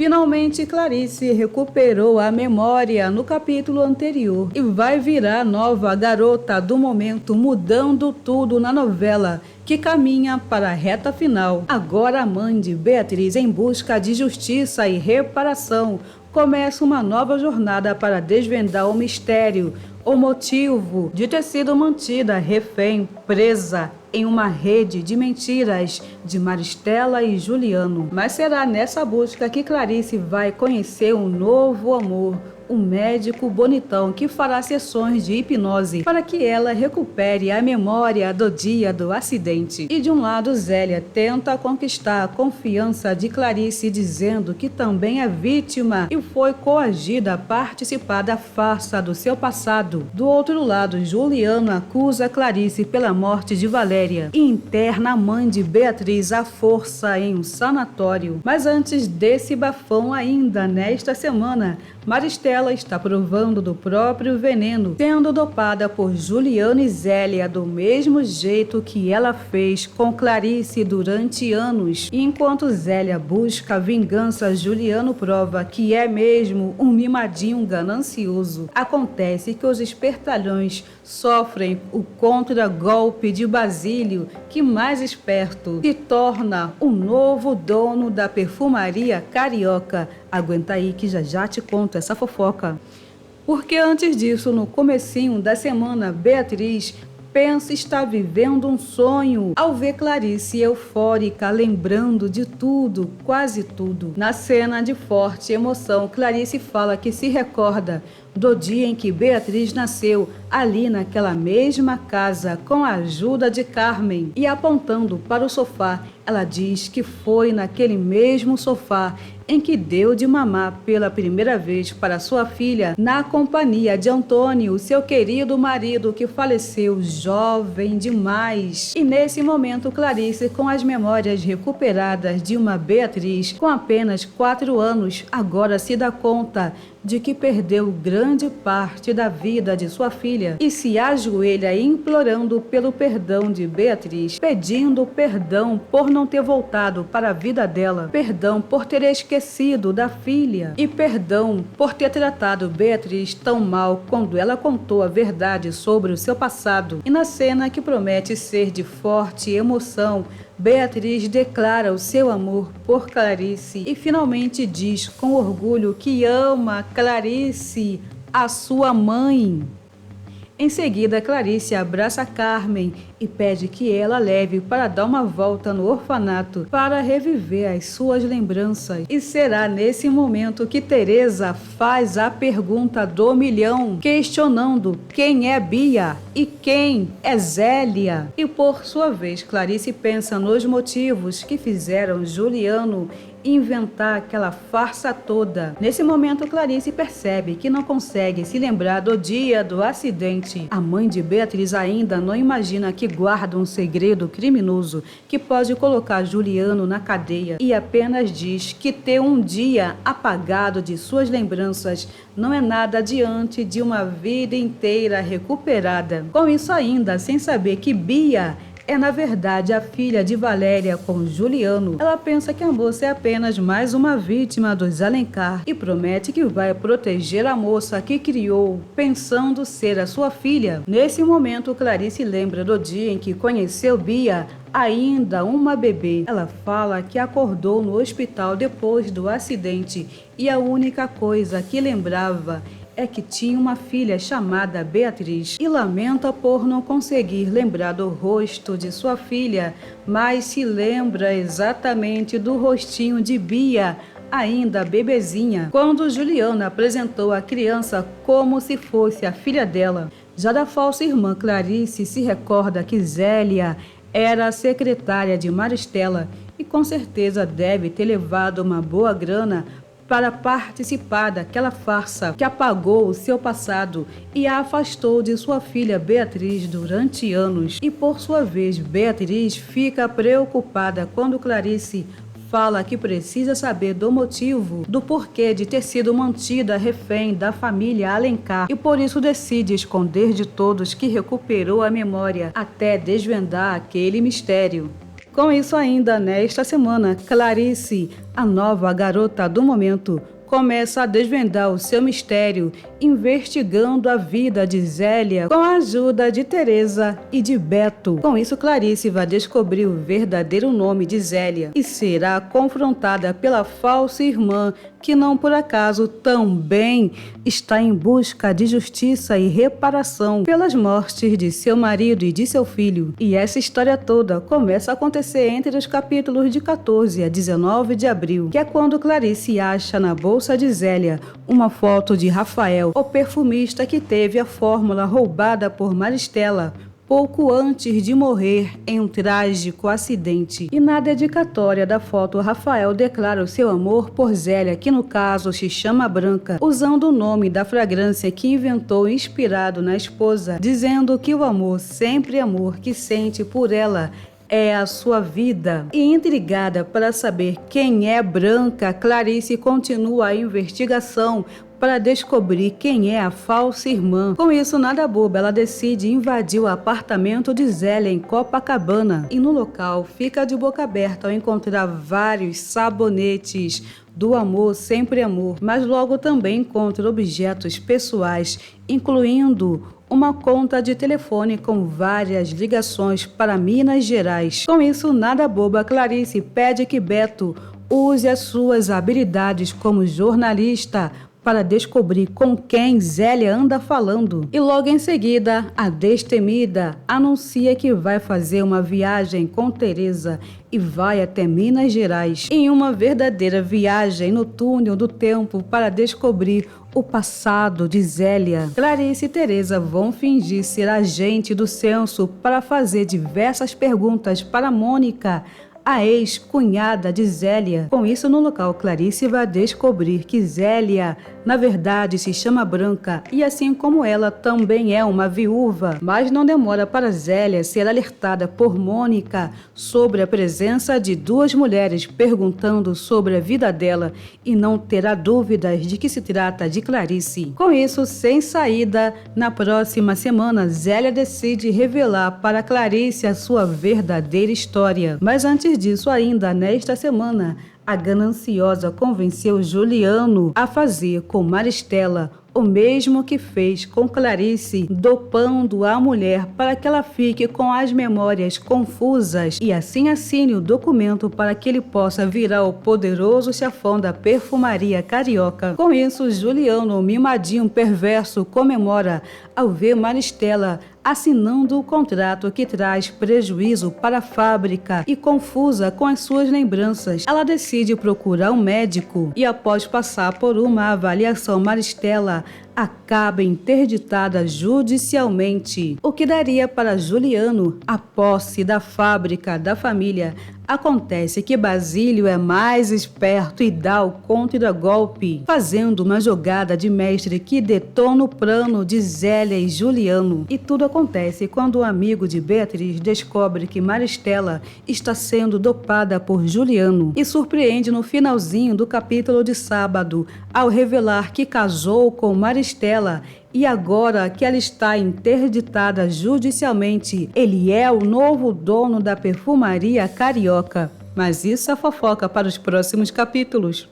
Finalmente, Clarice recuperou a memória no capítulo anterior e vai virar a nova garota do momento, mudando tudo na novela, que caminha para a reta final. Agora a mãe de Beatriz, em busca de justiça e reparação, começa uma nova jornada para desvendar o mistério, o motivo de ter sido mantida refém, presa em uma rede de mentiras de Maristela e Juliano. Mas será nessa busca que Clarice vai conhecer um novo amor, um médico bonitão que fará sessões de hipnose para que ela recupere a memória do dia do acidente. E de um lado, Zélia tenta conquistar a confiança de Clarice, dizendo que também é vítima e foi coagida a participar da farsa do seu passado. Do outro lado, Juliano acusa Clarice pela morte de Valéria e interna a mãe de Beatriz à força em um sanatório. Mas antes desse bafão, ainda nesta semana, Maristela está provando do próprio veneno, sendo dopada por Juliano e Zélia do mesmo jeito que ela fez com Clarice durante anos. E enquanto Zélia busca vingança, Juliano prova que é mesmo um mimadinho ganancioso. Acontece que os espertalhões sofrem o contra-golpe de Basílio, que mais esperto se torna o novo dono da perfumaria carioca. Aguenta aí que já te conto essa fofoca. Porque antes disso, no comecinho da semana, Beatriz pensa estar vivendo um sonho ao ver Clarice eufórica, lembrando de tudo, quase tudo. Na cena de forte emoção, Clarice fala que se recorda do dia em que Beatriz nasceu, ali naquela mesma casa, com a ajuda de Carmen. E apontando para o sofá, ela diz que foi naquele mesmo sofá em que deu de mamar pela primeira vez para sua filha, na companhia de Antônio, seu querido marido que faleceu jovem demais. E nesse momento, Clarice, com as memórias recuperadas de uma Beatriz com apenas 4 anos, agora se dá conta de que perdeu grande parte da vida de sua filha e se ajoelha implorando pelo perdão de Beatriz, pedindo perdão por não ter voltado para a vida dela, perdão por ter esquecido da filha e perdão por ter tratado Beatriz tão mal quando ela contou a verdade sobre o seu passado. E na cena que promete ser de forte emoção, Beatriz declara o seu amor por Clarice e finalmente diz com orgulho que ama Clarice, a sua mãe. Em seguida, Clarice abraça Carmen e pede que ela leve para dar uma volta no orfanato para reviver as suas lembranças. E será nesse momento que Teresa faz a pergunta do milhão, questionando quem é Bia e quem é Zélia. E por sua vez, Clarice pensa nos motivos que fizeram Juliano inventar aquela farsa toda. Nesse momento, Clarice percebe que não consegue se lembrar do dia do acidente. A mãe de Beatriz ainda não imagina que guarda um segredo criminoso que pode colocar Juliano na cadeia e apenas diz que ter um dia apagado de suas lembranças não é nada diante de uma vida inteira recuperada. Com isso ainda, sem saber que Bia é na verdade a filha de Valéria com Juliano, ela pensa que a moça é apenas mais uma vítima dos Alencar e promete que vai proteger a moça que criou, pensando ser a sua filha. Nesse momento, Clarice lembra do dia em que conheceu Bia, ainda uma bebê. Ela fala que acordou no hospital depois do acidente e a única coisa que lembrava é que tinha uma filha chamada Beatriz e lamenta por não conseguir lembrar do rosto de sua filha, mas se lembra exatamente do rostinho de Bia, ainda bebezinha, quando Juliana apresentou a criança como se fosse a filha dela. Já da falsa irmã, Clarice se recorda que Zélia era a secretária de Maristela e com certeza deve ter levado uma boa grana para participar daquela farsa que apagou o seu passado e a afastou de sua filha Beatriz durante anos. E por sua vez, Beatriz fica preocupada quando Clarice fala que precisa saber do motivo, do porquê de ter sido mantida refém da família Alencar e por isso decide esconder de todos que recuperou a memória até desvendar aquele mistério. Com isso ainda, nesta semana, Clarice, a nova garota do momento, começa a desvendar o seu mistério, investigando a vida de Zélia com a ajuda de Teresa e de Beto. Com isso, Clarice vai descobrir o verdadeiro nome de Zélia e será confrontada pela falsa irmã, que não por acaso também está em busca de justiça e reparação pelas mortes de seu marido e de seu filho. E essa história toda começa a acontecer entre os capítulos de 14 a 19 de abril, que é quando Clarice acha na bolsa de Zélia uma foto de Rafael, o perfumista que teve a fórmula roubada por Maristela pouco antes de morrer em um trágico acidente. E na dedicatória da foto, Rafael declara o seu amor por Zélia, que no caso se chama Branca, usando o nome da fragrância que inventou inspirado na esposa, dizendo que o amor, sempre amor que sente por ela, é a sua vida. E intrigada para saber quem é Branca, Clarice continua a investigação para descobrir quem é a falsa irmã. Com isso, nada boba, ela decide invadir o apartamento de Zélia em Copacabana. E no local, fica de boca aberta ao encontrar vários sabonetes do amor, sempre amor, mas logo também encontra objetos pessoais, incluindo uma conta de telefone com várias ligações para Minas Gerais. Com isso, nada boba, Clarice pede que Beto use as suas habilidades como jornalista para descobrir com quem Zélia anda falando. E logo em seguida, a destemida anuncia que vai fazer uma viagem com Teresa e vai até Minas Gerais, em uma verdadeira viagem no túnel do tempo para descobrir o passado de Zélia. Clarice e Teresa vão fingir ser agente do censo para fazer diversas perguntas para Mônica, a ex-cunhada de Zélia. Com isso, no local, Clarice vai descobrir que Zélia, na verdade, se chama Branca, e assim como ela, também é uma viúva. Mas não demora para Zélia ser alertada por Mônica sobre a presença de duas mulheres perguntando sobre a vida dela, e não terá dúvidas de que se trata de Clarice. Com isso, sem saída, na próxima semana, Zélia decide revelar para Clarice a sua verdadeira história. Mas antes disso, ainda nesta semana, a gananciosa convenceu Juliano a fazer com Maristela o mesmo que fez com Clarice, dopando a mulher para que ela fique com as memórias confusas e assim assine o documento para que ele possa virar o poderoso chefão da perfumaria carioca. Com isso, Juliano, o mimadinho perverso, comemora ao ver Maristela assinando o contrato que traz prejuízo para a fábrica, e confusa com as suas lembranças, ela decide procurar um médico e após passar por uma avaliação, Maristela acaba interditada judicialmente, o que daria para Juliano a posse da fábrica da família. Acontece que Basílio é mais esperto e dá o contra-golpe, fazendo uma jogada de mestre que detona o plano de Zélia e Juliano. E tudo acontece quando o amigo de Beatriz descobre que Maristela está sendo dopada por Juliano e surpreende no finalzinho do capítulo de sábado ao revelar que casou com Maristela. E agora que ela está interditada judicialmente, ele é o novo dono da perfumaria carioca. Mas isso é fofoca para os próximos capítulos.